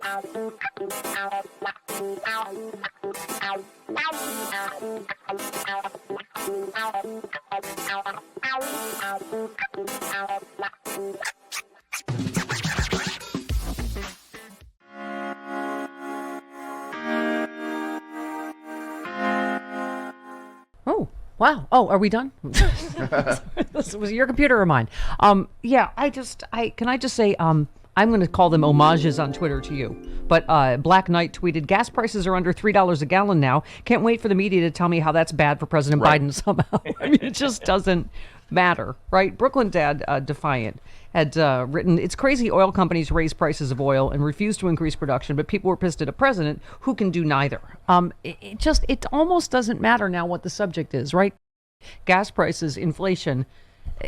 Oh, wow. Oh, are we done? This was your computer or mine? Yeah, can I just say, I'm going to call them homages on Twitter to you. But Black Knight tweeted, gas prices are under $3 a gallon now. Can't wait for the media to tell me how that's bad for President Biden somehow. I mean, it just doesn't matter, right? Brooklyn Dad, Defiant, had written, it's crazy oil companies raise prices of oil and refuse to increase production, but people were pissed at a president who can do neither. It almost doesn't matter now what the subject is, right? Gas prices, inflation.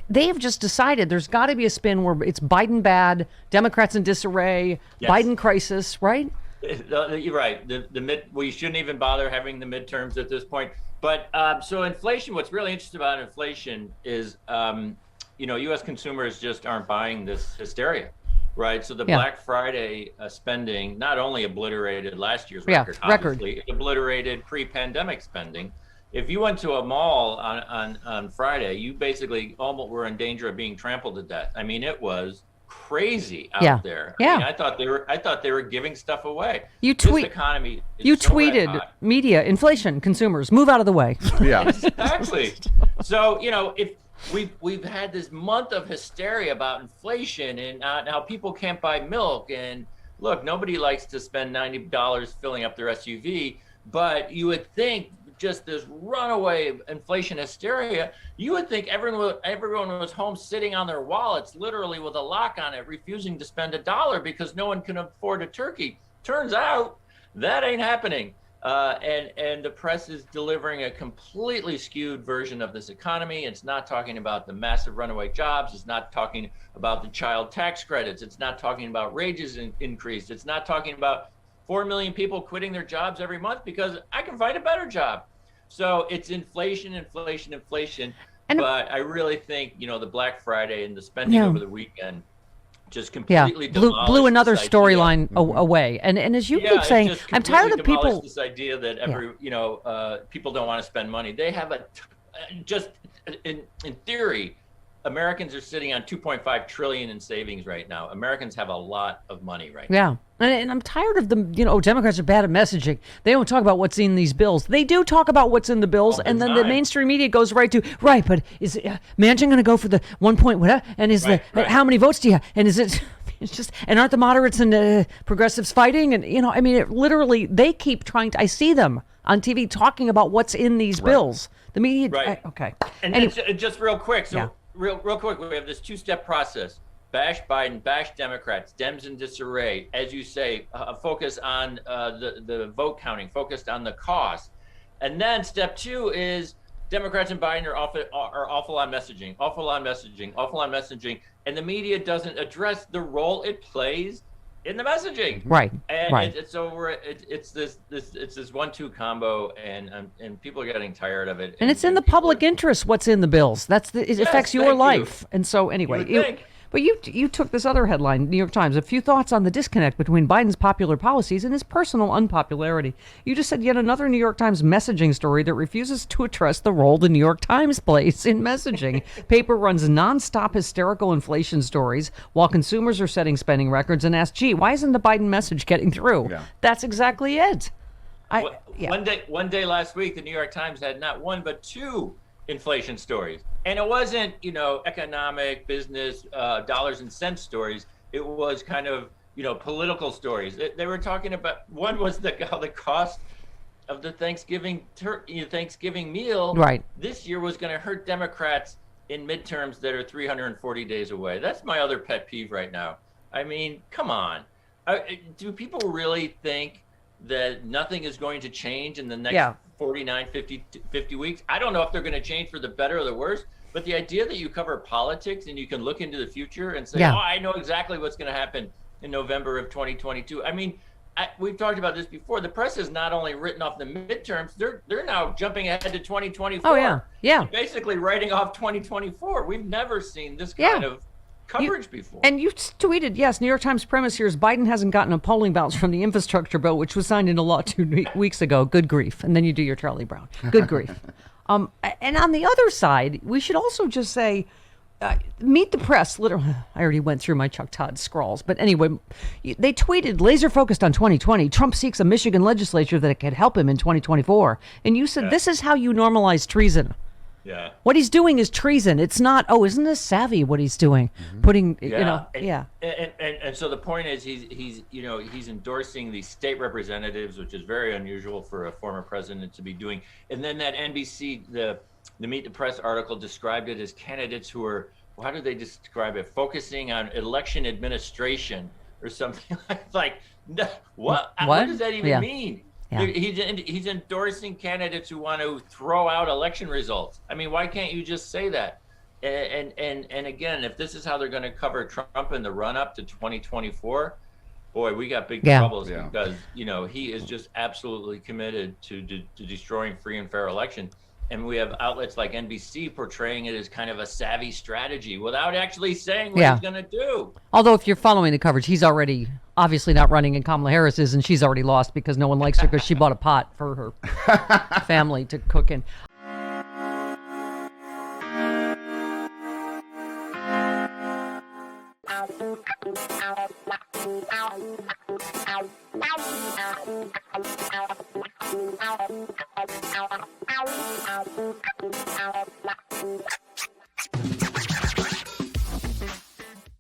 They have just decided there's got to be a spin where it's Biden bad, Democrats in disarray, yes. Biden crisis, right? You're right. We shouldn't even bother having the midterms at this point. But so inflation, what's really interesting about inflation is, U.S. consumers just aren't buying this hysteria, right? So the Black Friday spending not only obliterated last year's record, obviously, it obliterated pre-pandemic spending. If you went to a mall on Friday, you basically almost were in danger of being trampled to death. I mean, it was crazy out there. I mean, I thought they were giving stuff away. This economy you tweeted media, inflation, consumers, move out of the way. Yeah, exactly. So, if we've had this month of hysteria about inflation and how people can't buy milk, and look, nobody likes to spend $90 filling up their SUV, but you would think just this runaway inflation hysteria, you would think everyone was home sitting on their wallets, literally with a lock on it, refusing to spend $1 because no one can afford a turkey. Turns out that ain't happening. And the press is delivering a completely skewed version of this economy. It's not talking about the massive runaway jobs. It's not talking about the child tax credits. It's not talking about wages increase. It's not talking about 4 million people quitting their jobs every month because I can find a better job. So it's inflation. And but I really think, the Black Friday and the spending over the weekend just completely blew another storyline away. And as you keep saying, I'm tired of people. This idea that people don't want to spend money. They have in theory, Americans are sitting on 2.5 trillion in savings right now. Americans have a lot of money right now. And I'm tired of them, Democrats are bad at messaging. They don't talk about what's in these bills. They do talk about what's in the bills, and then the mainstream media goes but is Manchin going to go for the 1 point whatever? And how many votes do you have? And is it, it's just, and aren't the moderates and progressives fighting? And, it literally, they keep trying to, I see them on TV talking about what's in these bills. The media, okay. And anyway, just real quick, real quick, we have this two-step process. Bash Biden, bash Democrats, Dems in disarray. As you say, focus on the vote counting, focused on the cost. And then step two is Democrats and Biden are awful on messaging. And the media doesn't address the role it plays in the messaging. Right. And it's over. It's this 1-2 combo, and people are getting tired of it. And it's in the public interest what's in the bills. It affects your life. And so anyway, but you took this other headline, New York Times, a few thoughts on the disconnect between Biden's popular policies and his personal unpopularity. You just said yet another New York Times messaging story that refuses to address the role the New York Times plays in messaging. Paper runs nonstop hysterical inflation stories while consumers are setting spending records and ask, gee, why isn't the Biden message getting through? Yeah. That's exactly it. One day last week, the New York Times had not one but two inflation stories. And it wasn't, economic, business, dollars and cents stories. It was kind of, political stories. They were talking about, one was the cost of the Thanksgiving meal this year was going to hurt Democrats in midterms that are 340 days away. That's my other pet peeve right now. I mean, come on. Do people really think that nothing is going to change in the next 49, 50 weeks? I don't know if they're going to change for the better or the worse, but the idea that you cover politics and you can look into the future and say, I know exactly what's going to happen in November of 2022. I mean, we've talked about this before. The press has not only written off the midterms, they're now jumping ahead to 2024. Oh, yeah. Basically writing off 2024. We've never seen this kind of coverage before. And you tweeted, yes, New York Times premise here is Biden hasn't gotten a polling bounce from the infrastructure bill, which was signed into law 2 weeks ago. Good grief. And then you do your Charlie Brown. Good grief. And on the other side, we should also just say, Meet the Press. Literally, I already went through my Chuck Todd scrawls. But anyway, they tweeted, laser focused on 2020. Trump seeks a Michigan legislature that could help him in 2024. And you said, this is how you normalize treason. Yeah. What he's doing is treason. It's not, isn't this savvy what he's doing? Putting, And so the point is he's endorsing the state representatives, which is very unusual for a former president to be doing. And then that NBC, the Meet the Press article described it as candidates who are, how do they describe it? Focusing on election administration or something like what? What does that even mean? Yeah. He's endorsing candidates who want to throw out election results. I mean, why can't you just say that? And again, if this is how they're going to cover Trump in the run up to 2024, boy, we got big troubles because he is just absolutely committed to destroying free and fair election. And we have outlets like NBC portraying it as kind of a savvy strategy without actually saying what he's going to do. Although if you're following the coverage, he's already obviously not running, and Kamala Harris is, and she's already lost because no one likes her because she bought a pot for her family to cook in.